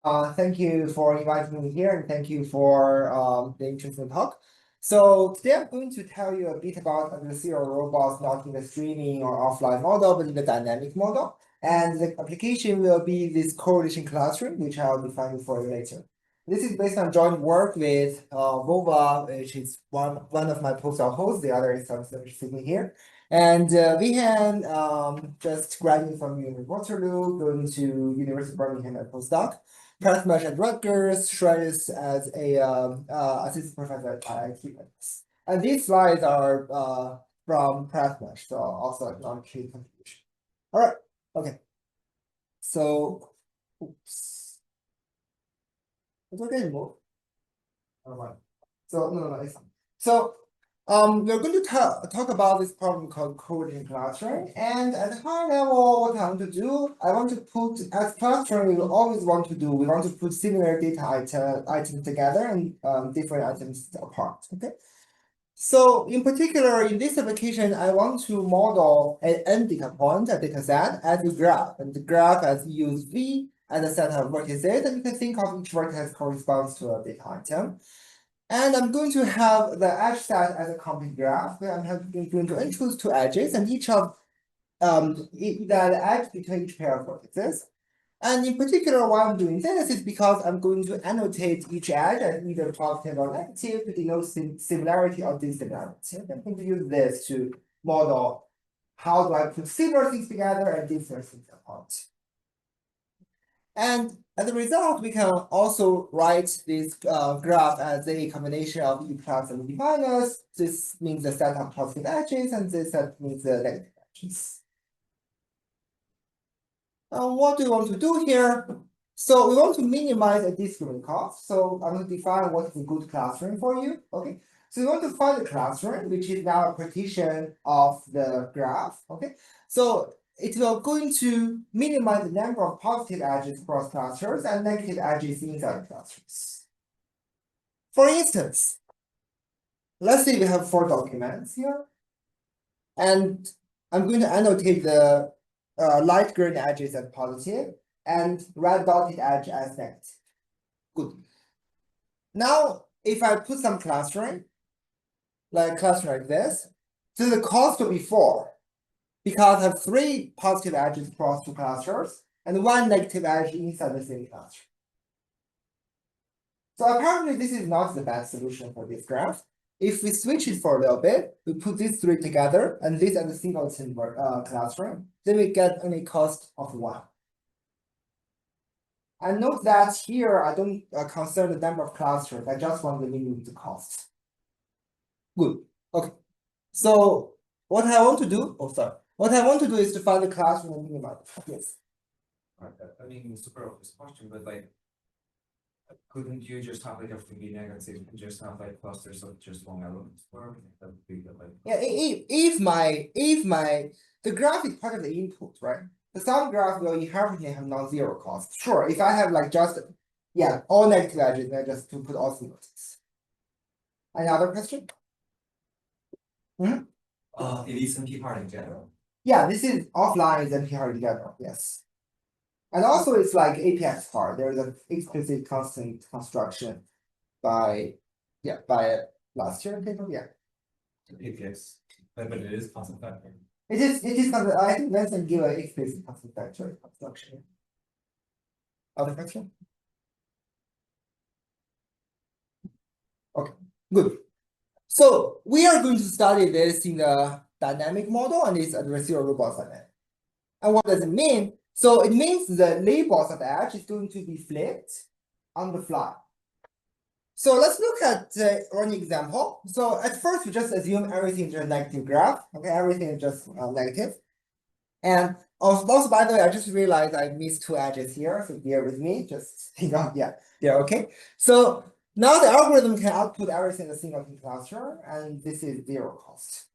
Thank you for inviting me here, and thank you for the interesting talk. So today I'm going to tell you a bit about adversarial robots, not in the streaming or offline model, but in the dynamic model. And the application will be this correlation clustering, which I'll define for you later. This is based on joint work with Vova, which is one of my postdoc hosts. The other is sitting here. And we had just graduated from Waterloo, going to University of Birmingham at postdoc. Pressmesh at Rutgers, Shredis as a assistant professor at IIT. And these slides are from Pressmesh, so also not key contribution. All right, okay. So, oops. It's okay anymore. All right. So no, it's fine. So we're going to talk about this problem called correlation clustering. And at a high level, what I want to do, I want to put, as clustering, we will always want to do, we want to put similar data items together and different items apart, okay? So in particular, in this application, I want to model an n data point, a data set, as a graph. And the graph as use V as a set of vertices, and you can think of each vertex corresponds to a data item. And I'm going to have the edge set as a complete graph where I'm going to introduce two edges and each of the edge between each pair of vertices. And in particular, why I'm doing this is because I'm going to annotate each edge as either positive or negative to denote similarity or dissimilarity. I'm going to use this to model how do I put similar things together and different things apart. And as a result, we can also write this graph as a combination of E plus and E minus. This means the set of positive edges, and this set means the negative edges. What do we want to do here? So we want to minimize a discriminant cost. So I'm going to define what is a good clustering for you. Okay. So we want to find the clustering, which is now a partition of the graph. Okay. So it will going to minimize the number of positive edges across clusters and negative edges inside clusters. For instance, let's say we have 4 documents here, and I'm going to annotate the light green edges as positive and red dotted edge as negative. Good. Now, if I put some clustering, like this, so the cost will be 4. Because I have 3 positive edges across 2 clusters and 1 negative edge inside the same cluster. So apparently this is not the best solution for this graph. If we switch it for a little bit, we put these 3 together and this as a singleton clustering, then we get only cost of 1. And note that here I don't concern the number of clusters, I just want the minimum the cost. Good. Okay. So what I want to do, what I want to do is to find the clustering and minimize. Yes. I mean, super obvious question, but like, couldn't you just have like everything be negative and just have like clusters of just one element for everything? That would be like. Yeah, if the graph is part of the input, right? The sum graph will inherently have non-zero cost. Sure, if I have like just all negative edges, then just to put all singletons. Any other question? It is NP hard in general. Yeah, this is offline is NP hard in general, yes. And also it's like APX hard. There's an explicit constant construction by last year paper, yeah. APX, but it is constant factor. It is constant. I think Vincent give an explicit constant factor construction. Other question? Okay, good. So we are going to study this in the dynamic model and it's adversarial robust dynamic. And what does it mean? So it means the labels of edge is going to be flipped on the fly. So let's look at one example. So at first we just assume everything is just a negative graph. Okay, everything is just negative. And also, by the way, I just realized I missed 2 edges here, so bear with me. Just okay. So now the algorithm can output everything in a single cluster, and this is 0 cost.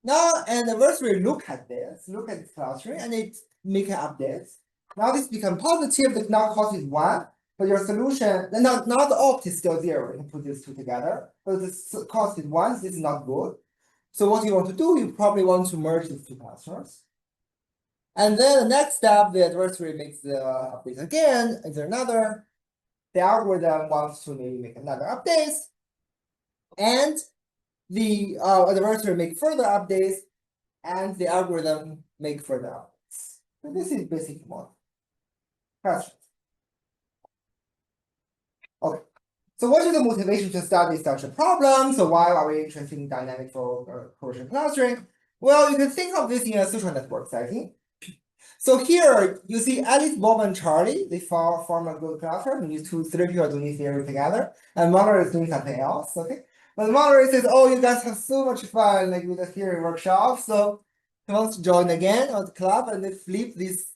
Now, and the first we look at this clustering, and it make an update. Now this becomes positive. The now cost is 1, but your solution now the opt is still 0. You can put these 2 together, but the cost is 1. So this is not good. So what you want to do, you probably want to merge these 2 clusters. And then the next step, the adversary makes the update again. Is there another? The algorithm wants to maybe make another update. And the adversary make further updates, and the algorithm make further updates. So this is basic model. Questions? Okay. So what is the motivation to study such a problem? So why are we interested in dynamic coercion clustering? Well, you can think of this in a social network setting. So here you see Alice, Bob, and Charlie. They form a good cluster. These three people are doing theory together, and Monterey is doing something else. Okay, but Monterey says, "Oh, you guys have so much fun, like with the theory workshop." So he wants to join again on the club, and they flip this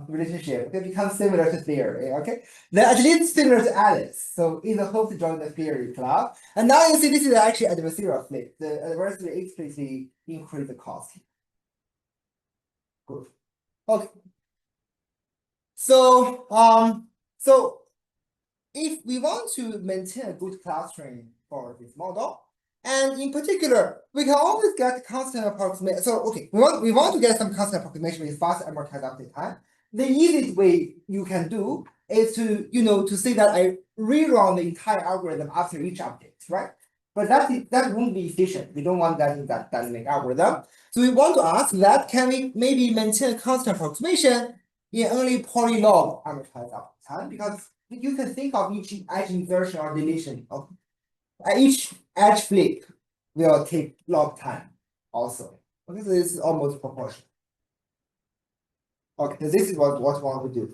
relationship. It becomes similar to theory. Okay, they're at least similar to Alice. So in the hope to join the theory club, and now you see this is actually adversarial flip. The adversary explicitly increase the cost. Good. Okay. So, so if we want to maintain a good clustering for this model, and in particular, we can always get constant approximation. So, okay, we want to get some constant approximation with fast amortized update time. The easiest way you can do is to, to say that I rerun the entire algorithm after each update, right? But that won't be efficient. We don't want that in that dynamic algorithm. So we want to ask that, can we maybe maintain a constant approximation in only polylog amortized update time? Because you can think of each edge insertion or deletion of each edge flip will take log time also. Okay, so this is almost proportional. Okay, so this is what we want to do.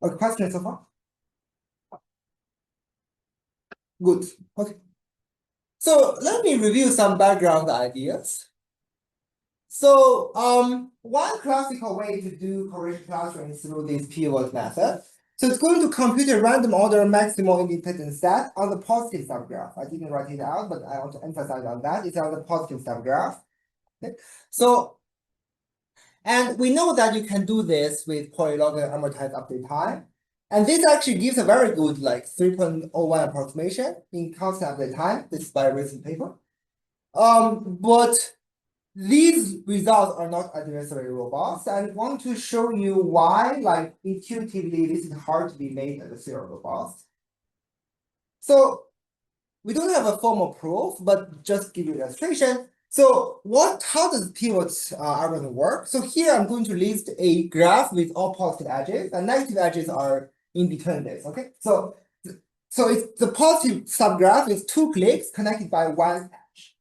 Okay, question so far? Good. Okay. So let me review some background ideas. So one classical way to do coercion clustering is through this pivot method. So it's going to compute a random order maximal independent set on the positive subgraph. I didn't write it out, but I want to emphasize on that. It's on the positive subgraph. Okay. So, and we know that you can do this with polylog amortized update time. And this actually gives a very good like 3.01 approximation in constant update time. This is by a recent paper. But these results are not adversarially robust, and I want to show you why, like intuitively, this is hard to be made adversarially robust. So we don't have a formal proof, but just give you an illustration. So how does pivot algorithm work? So here I'm going to list a graph with all positive edges, and negative edges are in between this. Okay, so it's the positive subgraph is 2 clicks connected by 1 edge.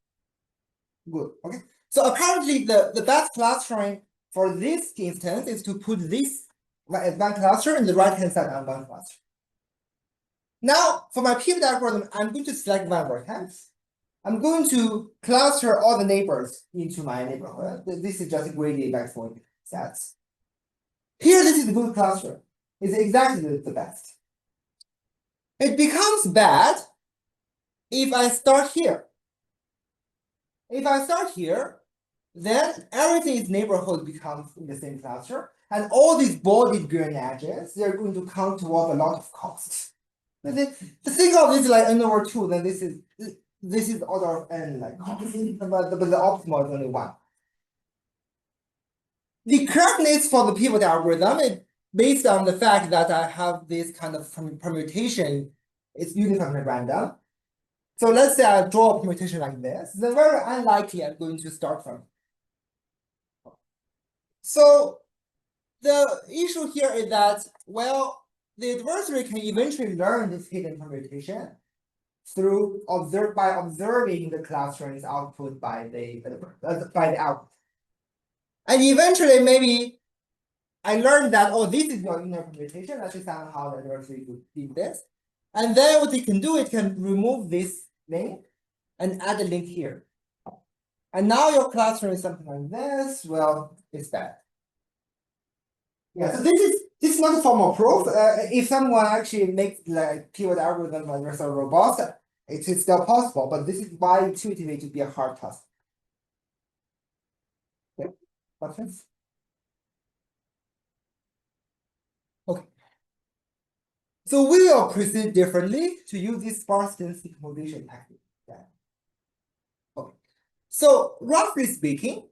Good. Okay. So apparently the best clustering for this instance is to put this one cluster in the right-hand side on one cluster. Now, for my pivot algorithm, I'm going to select one vertex. I'm going to cluster all the neighbors into my neighborhood. This is just a gradient backform sets. Here, this is a good cluster. It's exactly the best. It becomes bad if I start here. If I start here, then everything in neighborhood becomes in the same cluster, and all these bolded green edges, they're going to count toward a lot of costs. The thing of this like n over 2, then this is order of n like cost, but the optimal is only 1. The correctness for the pivot algorithm is based on the fact that I have this kind of permutation. It's uniformly random. So let's say I draw a permutation like this, then very unlikely I'm going to start from. So the issue here is that, well, the adversary can eventually learn this hidden permutation through observing the clusterings output by the output. And eventually maybe I learned that, oh, this is your inner permutation. Let's just somehow the adversary could do this. And then what it can do, it can remove this link and add a link here. And now your clustering is something like this. Well, it's bad. Yeah, so this is not a formal proof. If someone actually makes like pivot algorithm adversarial robust, it is still possible, but this is why intuitively to be a hard task. Okay, questions? Okay. So we will proceed differently to use this sparse density decomposition technique. Yeah. Okay. So roughly speaking,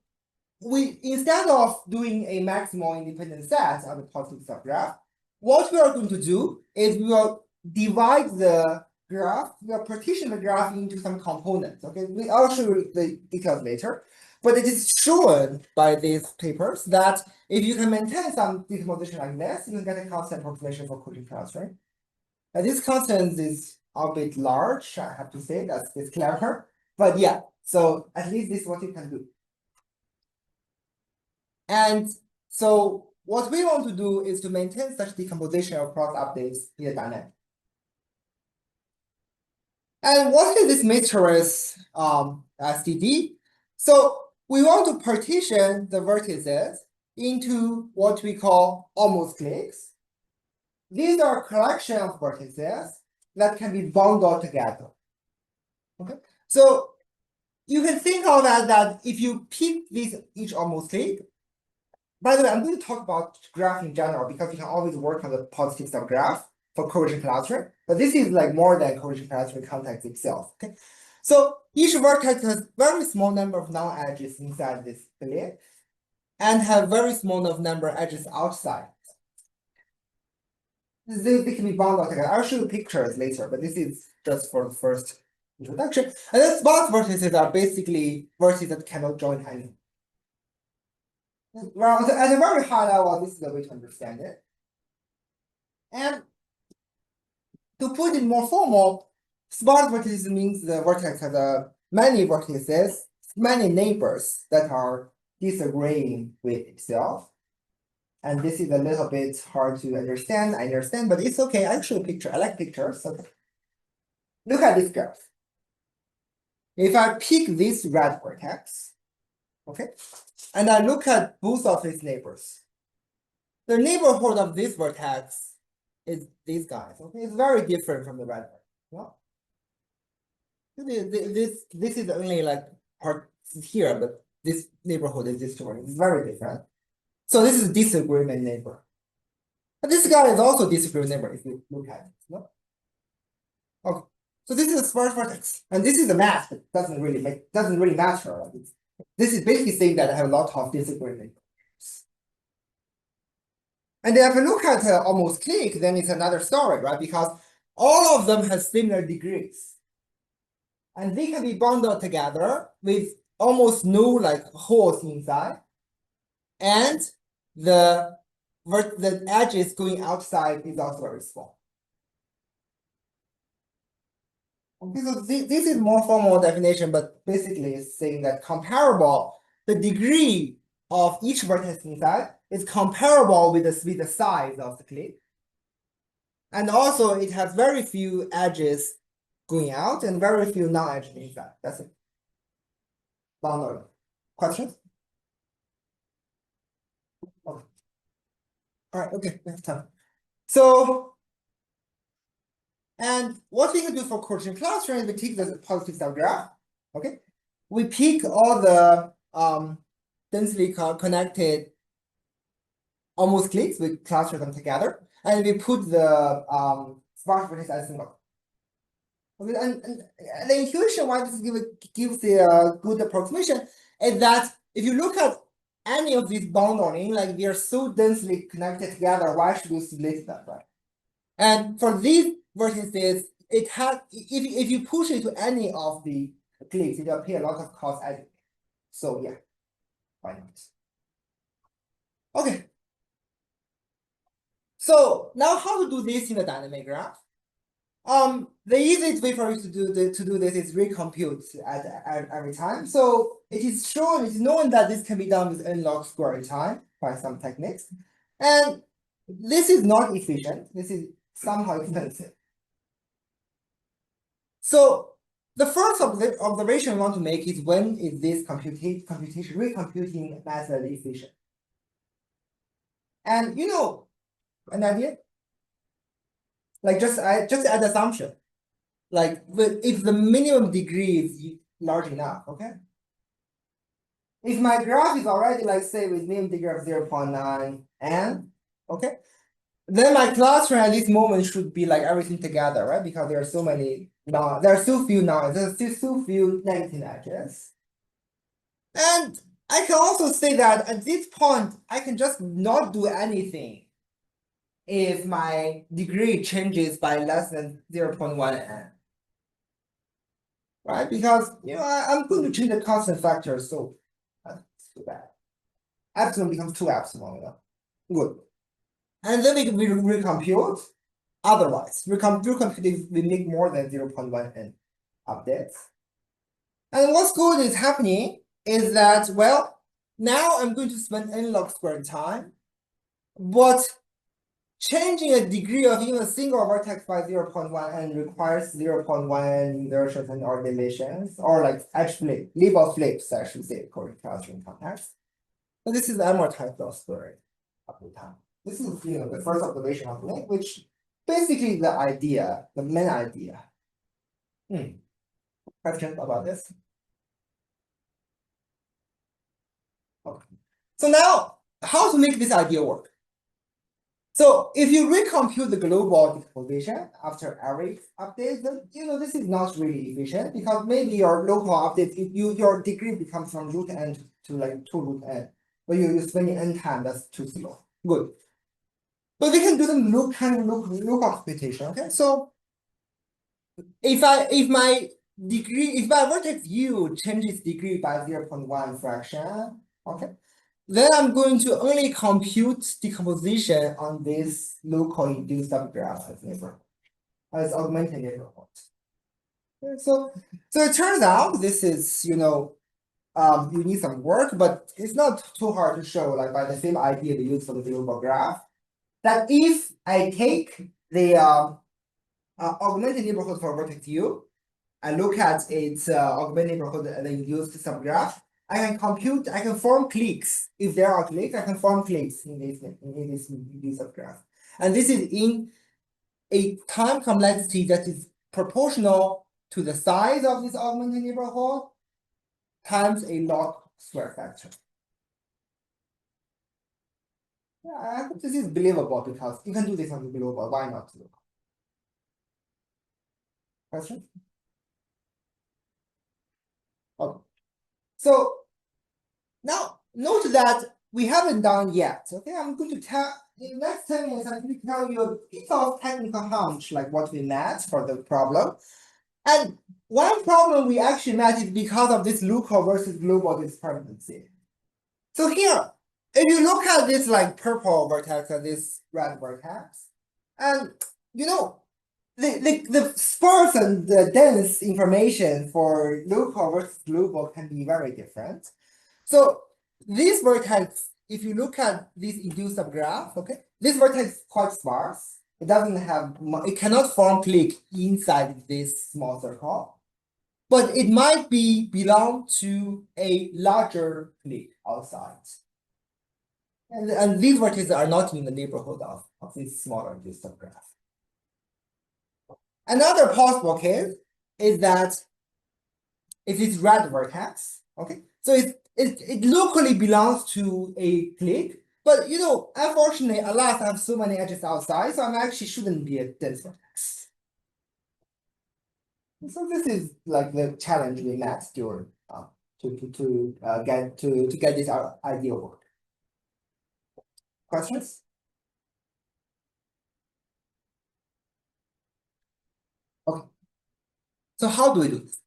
we instead of doing a maximal independent set on the positive subgraph, what we are going to do is we will divide the graph, we will partition the graph into some components. Okay, I'll show you the details later. But it is shown by these papers that if you can maintain some decomposition like this, you can get a constant approximation for Cauchy clustering. And this constant is a bit large, I have to say, that's clever. But yeah, so at least this is what you can do. And so what we want to do is to maintain such decomposition across updates in the dynamic. And what is this matrix STD? So we want to partition the vertices into what we call almost cliques. These are a collection of vertices that can be bundled together. Okay, so you can think of that if you pick each almost clique. By the way, I'm going to talk about graph in general because you can always work on the positive subgraph for cohesion clustering, but this is like more than cohesion clustering context itself. Okay, so each vertex has very small number of non-edges inside this clique, and have very small number of edges outside. They can be bundled together. I'll show you pictures later, but this is just for the first introduction. And then sparse vertices are basically vertices that cannot join any. Well, at a very high level, this is the way to understand it. And to put it more formal, sparse vertices means the vertex has many vertices, many neighbors that are disagreeing with itself. And this is a little bit hard to understand. I understand, but it's okay. I'll show a picture. I like pictures. So look at this graph. If I pick this red vertex, okay, and I look at both of its neighbors, the neighborhood of this vertex is these guys. Okay, it's very different from the red vertex. Yeah? This is only like part here, but this neighborhood is this one. It's very different. So this is a disagreement neighbor. But this guy is also a disagreement neighbor if you look at it. No? Okay. So this is a sparse vertex, and this is a match that doesn't really matter. Like this is basically saying that I have a lot of disagreement neighbors. And then if you look at almost clique, then it's another story, right? Because all of them have similar degrees. And they can be bundled together with almost no like holes inside. And the edges going outside is also very small. Okay, so this is more formal definition, but basically it's saying that the degree of each vertex inside is comparable with the size of the clique. And also it has very few edges going out and very few non-edges inside. That's it. Boundary. Questions? Okay. All right, okay, we have time. So, and what we can do for cohesion clustering is we take the positive subgraph, okay? We pick all the densely connected almost cliques, we cluster them together, and we put the sparse vertex as single. Okay, and the intuition why this gives a good approximation is that if you look at any of these boundary, like they are so densely connected together, why should you split them, right? And for these vertices, it has if you push it to any of the cliques, it will appear a lot of cost added. So yeah, why not? Okay. So now how to do this in the dynamic graph? The easiest way for you to do this is recompute at every time. So it is known that this can be done with n log square time by some techniques. And this is not efficient. This is somehow expensive. So the first observation we want to make is when is this recomputing method efficient? And you know, an idea? Like just add assumption. Like if the minimum degree is large enough, okay? If my graph is already like say with minimum degree of 0.9 n, okay? Then my cluster at this moment should be like everything together, right? Because there are so many there's so few negative edges. And I can also say that at this point, I can just not do anything if my degree changes by less than 0.1 n. Right? Because I'm going to change the constant factor, so that's too bad. Epsilon becomes 2 epsilon. Good. And then we recompute. Otherwise, recomputing we make more than 0.1 n updates. And what's good is happening is that, well, now I'm going to spend n log squared time, but changing a degree of even a single vertex by 0.1 n requires 0.1 inversions and or deletions, or like actually label flips, I should say, according to classroom context. But this is amortized log squared of the time. This is the first observation of link, which basically the idea, the main idea. Questions about this? Okay. So now, how to make this idea work? So if you recompute the global decomposition after every update, then this is not really efficient because maybe your local update, your degree becomes from root n to like 2 root n, but you're spending n time, that's too slow. Good. But we can do the look computation. Okay, so if my vertex u changes degree by 0.1 fraction, okay, then I'm going to only compute decomposition on this local induced subgraph as neighborhood, as augmented neighborhood. Okay, so it turns out this is you need some work, but it's not too hard to show, like by the same idea we use for the global graph, that if I take the augmented neighborhood for vertex u, I look at its augmented neighborhood and the induced subgraph, I can form cliques. If there are cliques, I can form cliques in this induced subgraph. And this is in a time complexity that is proportional to the size of this augmented neighborhood times a log square factor. Yeah, I hope this is believable because you can do this on the global. Why not? Question? Okay. So now note that we haven't done yet. Okay, I'm going to tell in the next 10 minutes, I'm going to tell you a piece of technical hunch, like what we met for the problem. And one problem we actually met is because of this local versus global discrepancy. So here, if you look at this like purple vertex and this red vertex, and the sparse and the dense information for local versus global can be very different. So this vertex, if you look at this induced subgraph, okay, this vertex is quite sparse. It doesn't have, it cannot form clique inside this small circle, but it might belong to a larger clique outside. And these vertices are not in the neighborhood of this smaller induced subgraph. Another possible case is that if it's red vertex, okay, so it locally belongs to a clique, but unfortunately, alas, I have so many edges outside, so I actually shouldn't be a dense vertex. So this is like the challenge we met during to get this idea work. Questions? Okay. So how do we do this?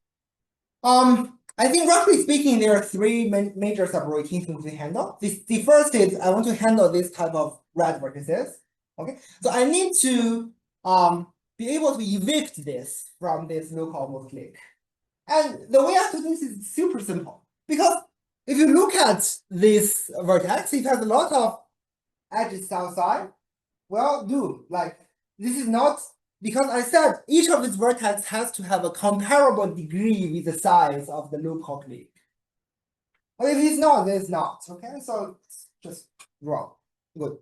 I think roughly speaking, there are 3 major subroutines to handle. The first is I want to handle this type of red vertices. Okay, so I need to be able to evict this from this local clique. And the way I do this is super simple, because if you look at this vertex, it has a lot of edges outside. Well, this is not, because I said each of these vertex has to have a comparable degree with the size of the local clique. But if it's not, then it's not. Okay, so it's just wrong. Good.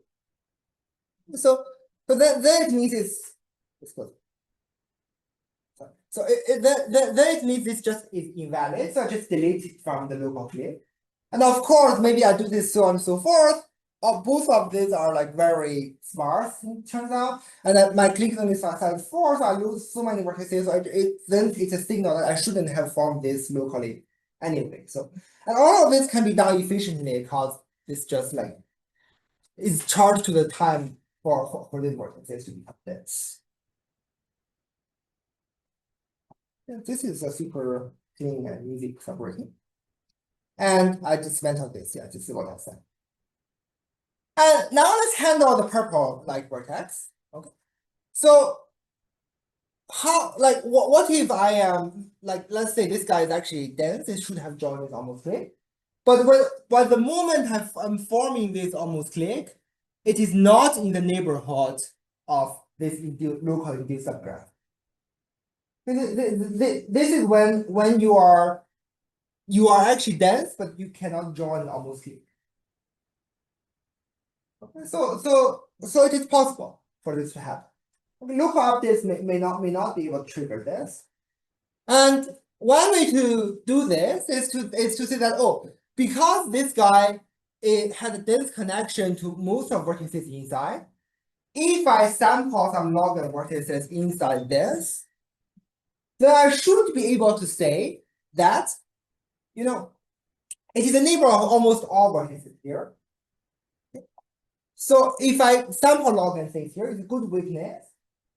So then it means it's good. So then it means this just is invalid. So I just delete it from the local clique. And of course, maybe I do this so on and so forth. Both of these are like very sparse, it turns out, and that my clique only size 4, so I lose so many vertices. So then it's a signal that I shouldn't have formed this locally anyway. So, and all of this can be done efficiently because it's just like is charged to the time for this vortex to become dense. Yeah, this is a super clean and easy subworking. And I just went on this. Yeah, this is what I said. And now let's handle the purple like vortex. Okay. So how like what if I am like let's say this guy is actually dense, it should have joined with almost click. But the moment I'm forming this almost click, it is not in the neighborhood of this local induced subgraph. This is when you are actually dense, but you cannot join almost click. Okay, so it is possible for this to happen. Okay, local updates may not be able to trigger this. And one way to do this is to say that, oh, because this guy had a dense connection to most of vertices inside, if I sample some log of vertices inside this, then I should be able to say that, you know, it is a neighbor of almost all vertices here. So if I sample log and things here, it's a good witness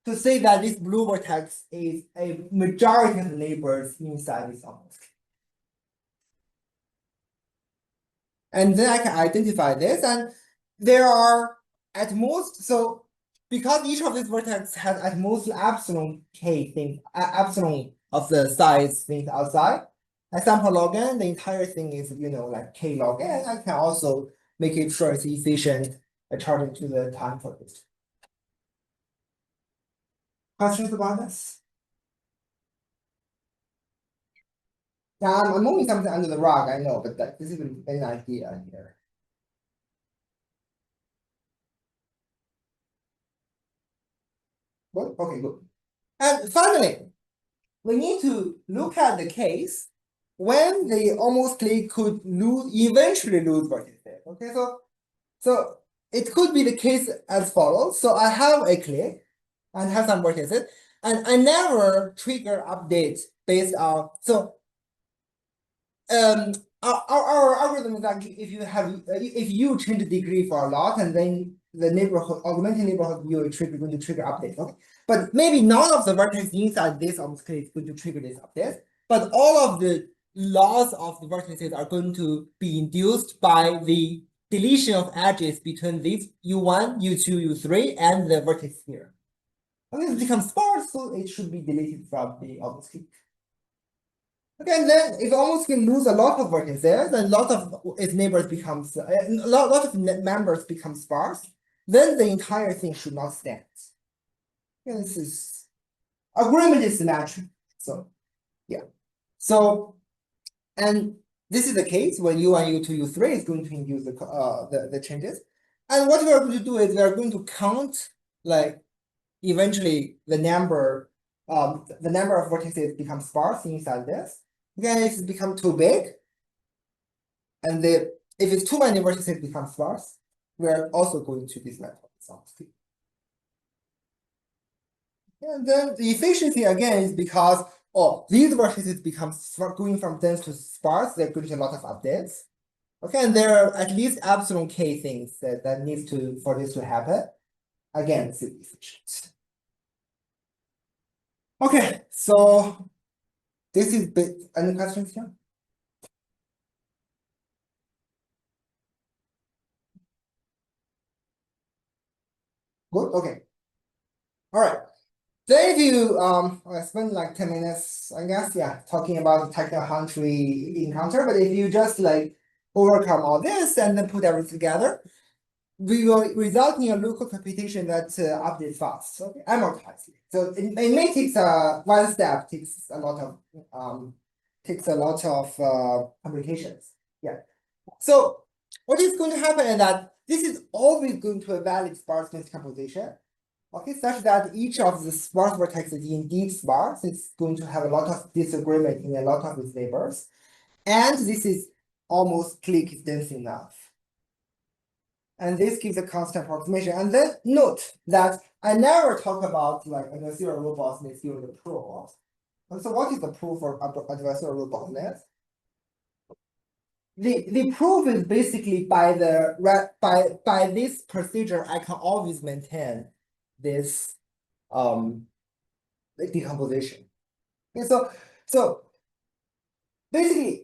to say that this blue vertex is a majority of the neighbors inside this almost. And then I can identify this, and there are at most, so because each of these vertex has at most epsilon k things, epsilon of the size things outside, I sample log n, the entire thing is, you know, like k log n. I can also make it sure it's efficient according to the time for this. Questions about this? Yeah, I'm moving something under the rug, I know, but this is an idea here. Good? Okay, good. And finally, we need to look at the case when the almost click could eventually lose vertices. Okay, so it could be the case as follows. So I have a click and have some vertices, and I never trigger update based on our algorithm is actually if you change the degree for a lot and then the neighborhood augmented neighborhood you are going to trigger updates. Okay, but maybe none of the vertex inside this almost click is going to trigger this update, but all of the laws of the vertices are going to be induced by the deletion of edges between these u1, u2, u3, and the vertex here. Okay, it becomes sparse, so it should be deleted from the almost click. Okay, and then if almost can lose a lot of vertices, and a lot of its neighbors becomes a lot of members become sparse, then the entire thing should not stand. Yeah, this is agreement is symmetric. So yeah. So and this is the case when u1, u2, u3 is going to induce the changes. And what we are going to do is we are going to count like eventually the number of vertices becomes sparse inside this. Again, if it becomes too big, and if it's too many vertices it becomes sparse, we're also going to dismantle this. And then the efficiency again is because these vertices become going from dense to sparse, they're going to a lot of updates. Okay, and there are at least epsilon k things that needs to for this to happen. Again, it's efficient. Okay, so this is any questions here? Good. Okay. All right. Then if you I spent like 10 minutes, I guess, yeah, talking about the technical hunch we encounter. But if you just like overcome all this and then put everything together, we will result in a local computation that updates fast. So amortize it. So it may take one step takes a lot of complications. Yeah. So what is going to happen is that this is always going to evaluate sparseness decomposition. Okay, such that each of the sparse vertex is indeed sparse. It's going to have a lot of disagreement in a lot of its neighbors. And this is almost click is dense enough. And this gives a constant approximation. And then note that I never talk about like adversarial robustness during the proof. And so what is the proof for adversarial robustness? the proof is basically by this procedure, I can always maintain this decomposition. Okay, so basically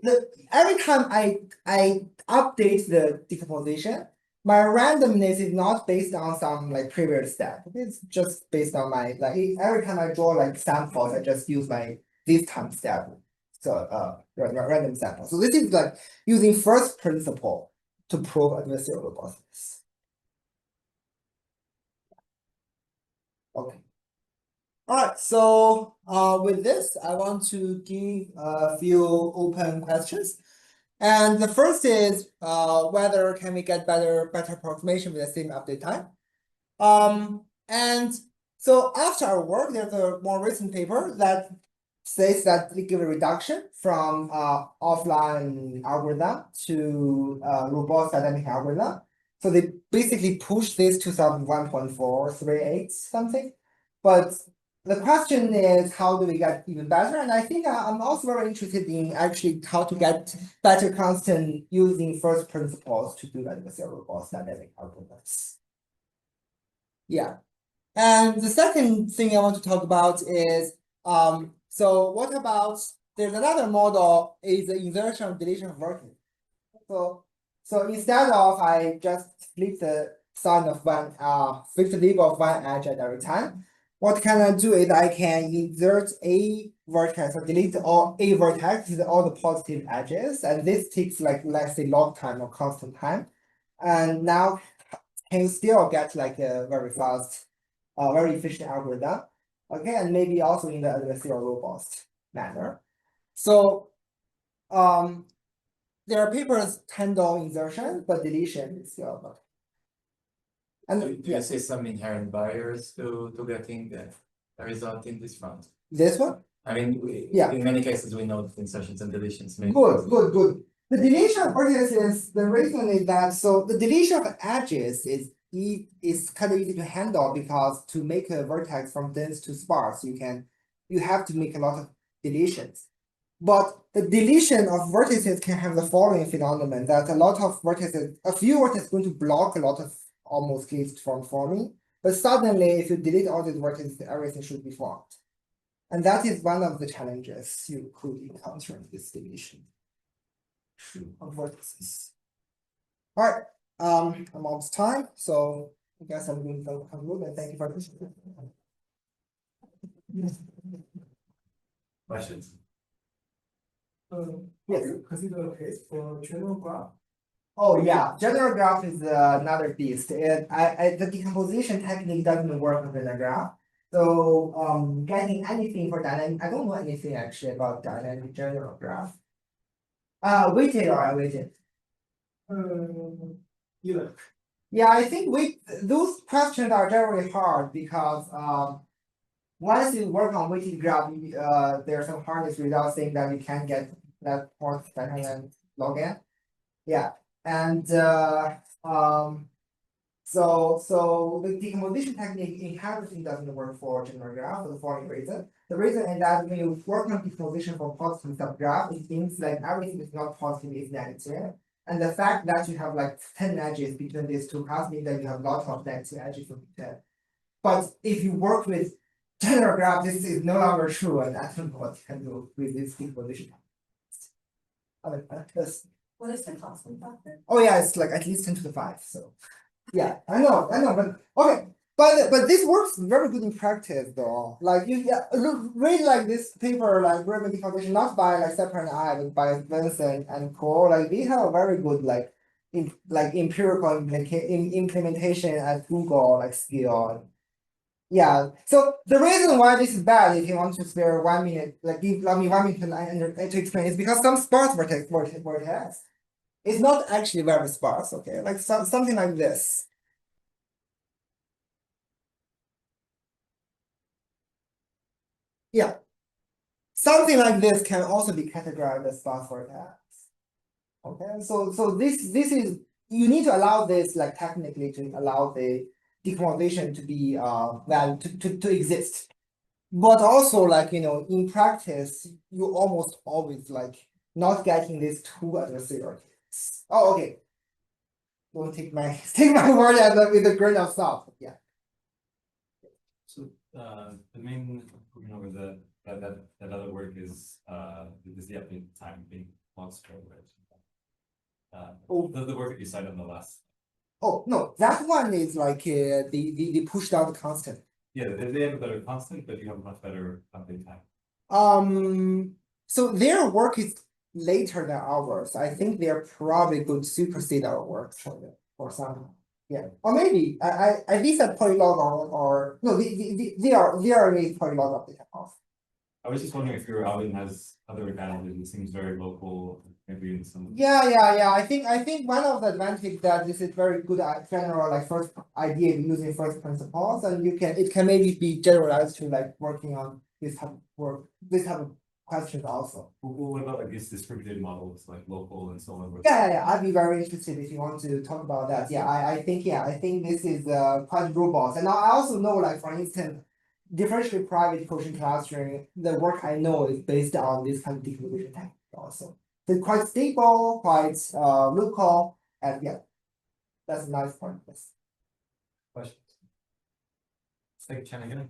every time I update the decomposition, my randomness is not based on some like previous step. It's just based on my like every time I draw like samples, I just use my this time step. So random sample. So this is like using first principle to prove adversarial robustness. Okay. All right. So with this, I want to give a few open questions. And the first is whether can we get better approximation with the same update time. And so after our work, there's a more recent paper that says that we give a reduction from offline algorithm to robust dynamic algorithm. So they basically push this to some 1.438 something. But the question is, how do we get even better? And I think I'm also very interested in actually how to get better constant using first principles to do adversarial robust dynamic algorithms. Yeah. And the second thing I want to talk about is, so what about, there's another model is the insertion and deletion of vertex. So instead of I just flip the sign of one, flip the label of one edge at every time, what can I do is I can insert a vertex or delete all a vertex with all the positive edges. And this takes like, let's say log time or constant time. And now can you still get like a very fast, very efficient algorithm, okay, and maybe also in the adversarial robust manner. So there are papers handle insertion, but deletion is still not. And do you see some inherent barriers to getting the result in this front? This one? I mean, in many cases, we know that insertions and deletions may. Good. The deletion of vertices, the reason is that, so the deletion of edges is kind of easy to handle because to make a vertex from dense to sparse, you have to make a lot of deletions. But the deletion of vertices can have the following phenomenon that a lot of vertices, a few vertices going to block a lot of almost cases from forming. But suddenly, if you delete all these vertices, everything should be formed. And that is one of the challenges you could encounter in this deletion of vertices. All right, I'm almost time, so I guess I'm going to conclude and thank you for listening. Questions? Yes. Consider a case for general graph. Oh yeah, general graph is another beast. The decomposition technique doesn't work with general graph. So getting anything for dynamic, I don't know anything actually about dynamic general graph. Weighted or unweighted? Either. Yeah, I think those questions are generally hard because once you work on weighted graph, there's some hardness results saying that you can get that point dynamic log n. Yeah, and so the decomposition technique inherently doesn't work for general graph for the following reason. The reason is that when you work on decomposition for positive subgraph, it means like everything is not positive is negative. And the fact that you have like 10 edges between these two paths means that you have lots of negative edges between. But if you work with general graph, this is no longer true, and I don't know what you can do with this decomposition. What is the constant factor? Oh yeah, it's like at least 10 to the 5. So yeah, I know, but okay. But this works very good in practice though. Like you read like this paper, like Rubin decomposition, not by like Sepper and I, but by Vincent and Cole. Like they have a very good like empirical implementation at Google like skill. Yeah. So the reason why this is bad, if you want to spare 1 minute, like give me 1 minute to explain, is because some sparse vertex is not actually very sparse. Okay, like something like this. Yeah. Something like this can also be categorized as sparse vertex. Okay, so this is, you need to allow this like technically to allow the decomposition to be well to exist. But also like in practice, you almost always like not getting these two adversarial cases. Oh, okay. Don't take my word with a grain of salt. Yeah. So, the main improvement over that other work is the update time being lost for the work that you cited on the last. Oh no, that one is like the push down the constant. Yeah, they have a better constant, but you have a much better update time. So their work is later than ours. I think they're probably going to supersede our work for some. Yeah, or maybe I at least at Polylog or no, they are really Polylog update off. I was just wondering if your algorithm has other advantages. It seems very local, maybe in some. Yeah. I think one of the advantages that this is very good at general like first idea using first principles, and it can maybe be generalized to like working on this type of questions also. What about like these distributed models, like local and so on? Yeah. I'd be very interested if you want to talk about that. Yeah, I think this is quite robust, and I also know like for instance. Differentially private quotient clustering, the work I know is based on this kind of decomposition technique also. So it's quite stable, quite local, and yeah, that's a nice part of this. Questions? Thank you, Chen again.